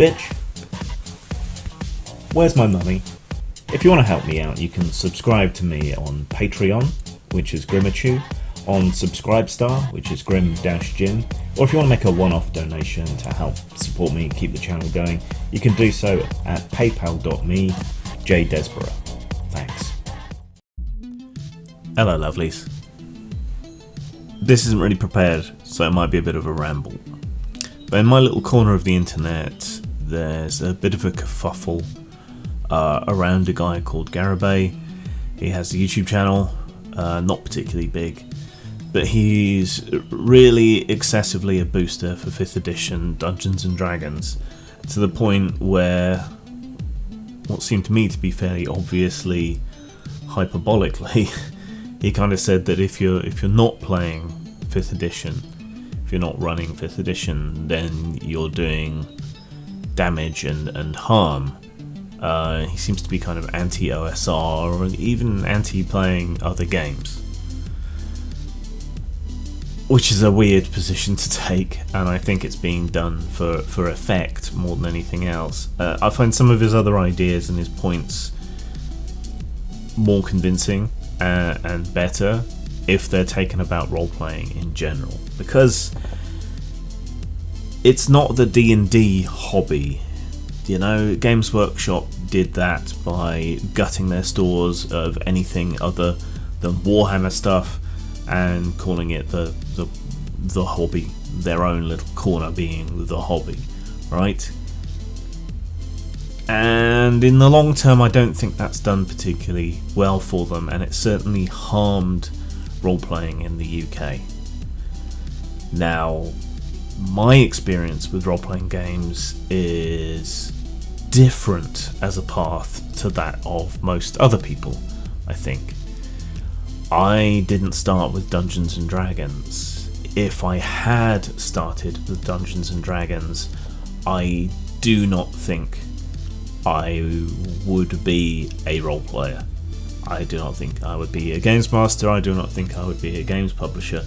bitch. Where's my money? If you want to help me out, you can subscribe to me on Patreon, which is Grimachu, on Subscribestar, which is Grim-Jim, or if you want to make a one-off donation to help support me and keep the channel going, you can do so at paypal.me/JDesborough. Thanks. Hello, lovelies. This isn't really prepared, so it might be a bit of a ramble. But in my little corner of the internet, there's a bit of a kerfuffle around a guy called Garibay. He has a YouTube channel, not particularly big, but he's really excessively a booster for 5th edition Dungeons and Dragons, to the point where what seemed to me to be fairly obviously hyperbolically, he kind of said that if you're not playing 5th edition, if you're not running 5th edition, then you're doing damage and harm. He seems to be kind of anti-OSR or even anti-playing other games, which is a weird position to take, and I think it's being done for effect more than anything else. I find some of his other ideas and his points more convincing and better if they're taken about role-playing in general, because it's not the D&D hobby. You know, Games Workshop did that by gutting their stores of anything other than Warhammer stuff and calling it the hobby, their own little corner being the hobby, right? And in the long term, I don't think that's done particularly well for them, and it certainly harmed role-playing in the UK. Now, my experience with role-playing games is different as a path to that of most other people, I think. I didn't start with Dungeons and Dragons. If I had started with Dungeons and Dragons, I do not think I would be a role player. I do not think I would be a games master. I do not think I would be a games publisher.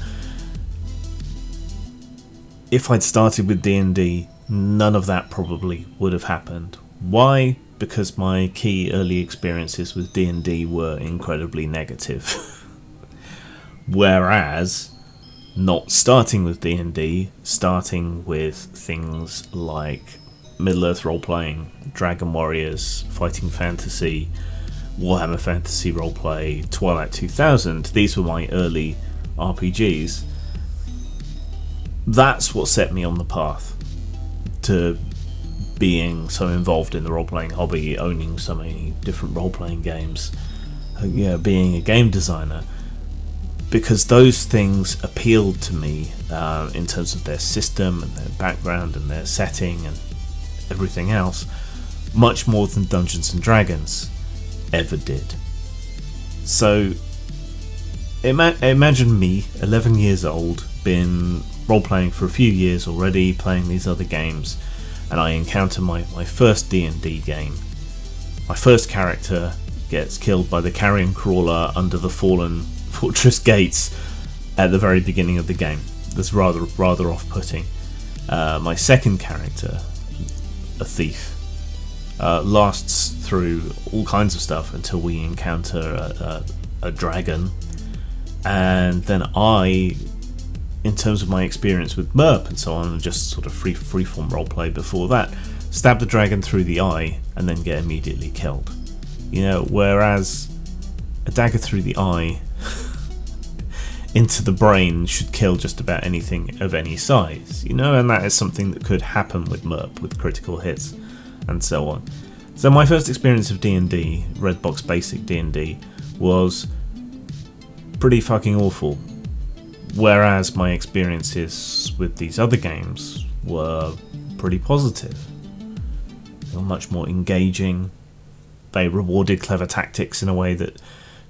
If I'd started with D&D, none of that probably would have happened. Why? Because my key early experiences with D&D were incredibly negative. Whereas, not starting with D&D, starting with things like Middle-earth role-playing, Dragon Warriors, Fighting Fantasy, Warhammer Fantasy Roleplay, Twilight 2000, these were my early RPGs. That's what set me on the path to being so involved in the role-playing hobby, owning so many different role-playing games, being a game designer, because those things appealed to me in terms of their system and their background and their setting and everything else, much more than Dungeons and Dragons ever did. So imagine me, 11 years old, been role-playing for a few years already, playing these other games, and I encounter my first D&D game. My first character gets killed by the carrion crawler under the fallen fortress gates at the very beginning of the game. That's rather off-putting. My second character, a thief, lasts through all kinds of stuff until we encounter a dragon, and then I, in terms of my experience with MERP and so on, and just sort of freeform roleplay before that, stab the dragon through the eye and then get immediately killed. You know, whereas a dagger through the eye into the brain should kill just about anything of any size, you know, and that is something that could happen with MERP, with critical hits and so on. So my first experience of D&D, Redbox Basic D&D, was pretty fucking awful. Whereas my experiences with these other games were pretty positive. They were much more engaging. They rewarded clever tactics in a way that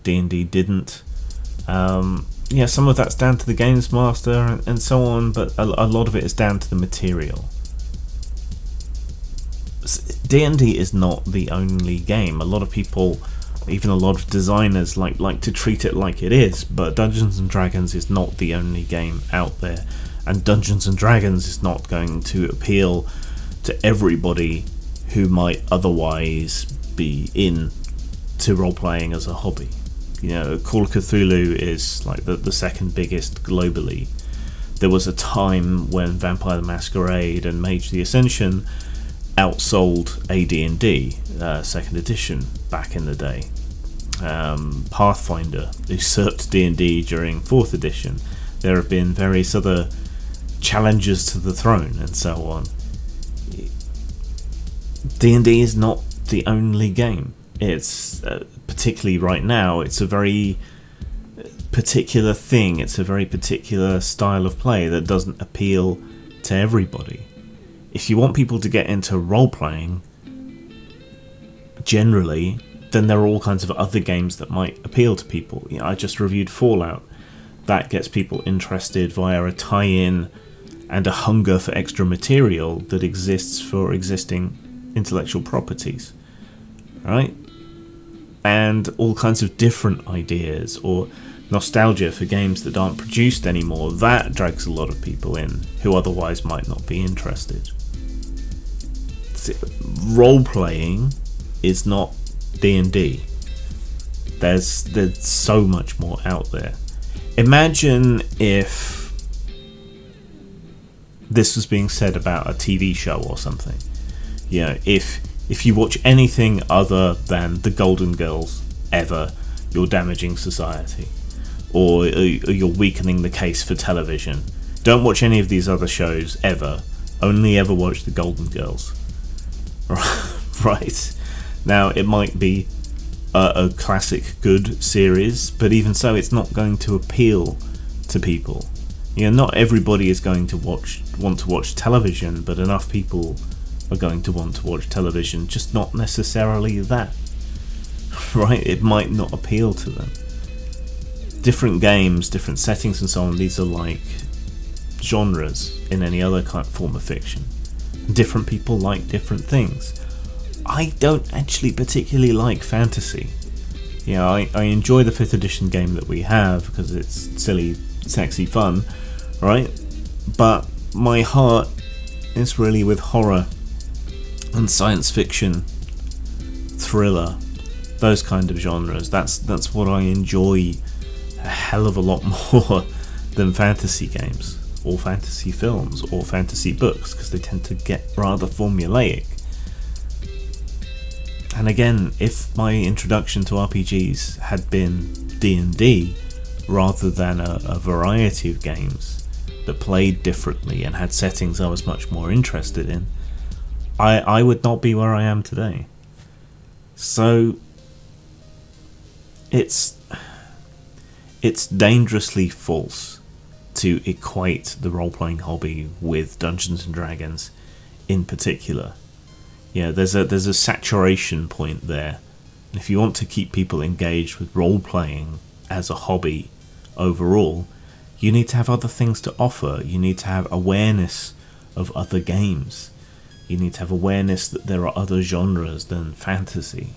D&D didn't. Some of that's down to the games master and so on, but a lot of it is down to the material. D&D is not the only game. A lot of people, even a lot of designers, like to treat it like it is, but Dungeons and Dragons is not the only game out there, and Dungeons and Dragons is not going to appeal to everybody who might otherwise be in to role-playing as a hobby. You know, Call of Cthulhu is like the second biggest globally. There was a time when Vampire the Masquerade and Mage the Ascension outsold AD&D, 2nd edition, back in the day. Pathfinder usurped D&D during 4th edition. There have been various other challenges to the throne and so on. D&D is not the only game. It's particularly right now, it's a very particular thing. It's a very particular style of play that doesn't appeal to everybody. If you want people to get into role-playing, generally, then there are all kinds of other games that might appeal to people. You know, I just reviewed Fallout. That gets people interested via a tie-in and a hunger for extra material that exists for existing intellectual properties, right? And all kinds of different ideas, or nostalgia for games that aren't produced anymore. That drags a lot of people in who otherwise might not be interested. Role-playing is not D&D. There's so much more out there. Imagine if this was being said about a TV show or something. You know, if you watch anything other than the Golden Girls ever, you're damaging society, or you're weakening the case for television. Don't watch any of these other shows ever. Only ever watch the Golden Girls. Right. Now, it might be a classic good series, but even so, it's not going to appeal to people. You know, not everybody is going to want to watch television, but enough people are going to want to watch television, just not necessarily that. Right? It might not appeal to them. Different games, different settings and so on, these are like genres in any other kind of form of fiction. Different people like different things. I don't actually particularly like fantasy. You know, I enjoy the 5th edition game that we have because it's silly, sexy fun, right? But my heart is really with horror and science fiction, thriller, those kind of genres. That's what I enjoy a hell of a lot more than fantasy games, or fantasy films, or fantasy books, because they tend to get rather formulaic. And again, if my introduction to RPGs had been D&D rather than a variety of games that played differently and had settings I was much more interested in, I would not be where I am today. So it's dangerously false to equate the role-playing hobby with Dungeons and Dragons in particular. Yeah, there's a saturation point there. And if you want to keep people engaged with role-playing as a hobby overall, you need to have other things to offer. You need to have awareness of other games. You need to have awareness that there are other genres than fantasy,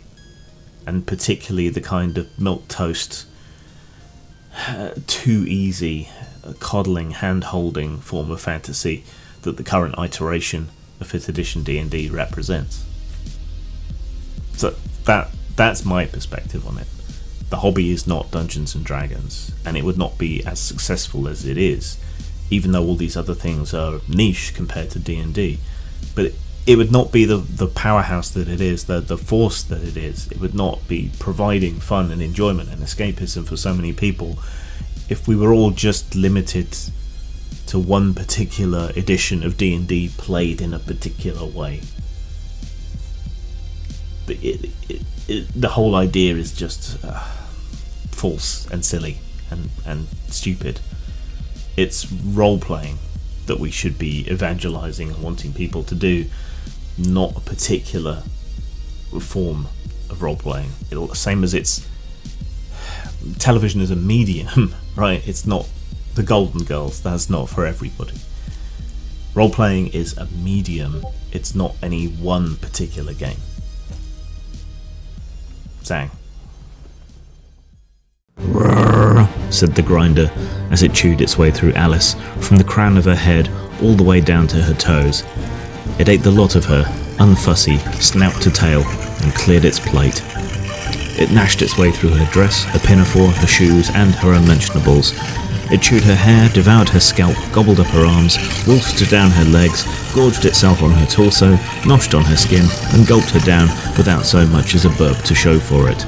and particularly the kind of milquetoast, too easy, coddling, hand-holding form of fantasy that the current iteration of 5th edition D&D represents. So that's my perspective on it. The hobby is not Dungeons and Dragons, and it would not be as successful as it is, even though all these other things are niche compared to D&D. But it would not be the powerhouse that it is, the force that it is. It would not be providing fun and enjoyment and escapism for so many people if we were all just limited to one particular edition of D&D played in a particular way. The whole idea is just false and silly and stupid. It's role-playing that we should be evangelizing and wanting people to do, not a particular form of role-playing. Same as it's television is a medium, right? It's not the Golden Girls. That's not for everybody. Role-playing is a medium. It's not any one particular game. Sang. "Rrrr," said the grinder as it chewed its way through Alice, from the crown of her head all the way down to her toes. It ate the lot of her, unfussy, snout to tail, and cleared its plate. It gnashed its way through her dress, her pinafore, her shoes, and her unmentionables. It chewed her hair, devoured her scalp, gobbled up her arms, wolfed down her legs, gorged itself on her torso, noshed on her skin, and gulped her down without so much as a burp to show for it.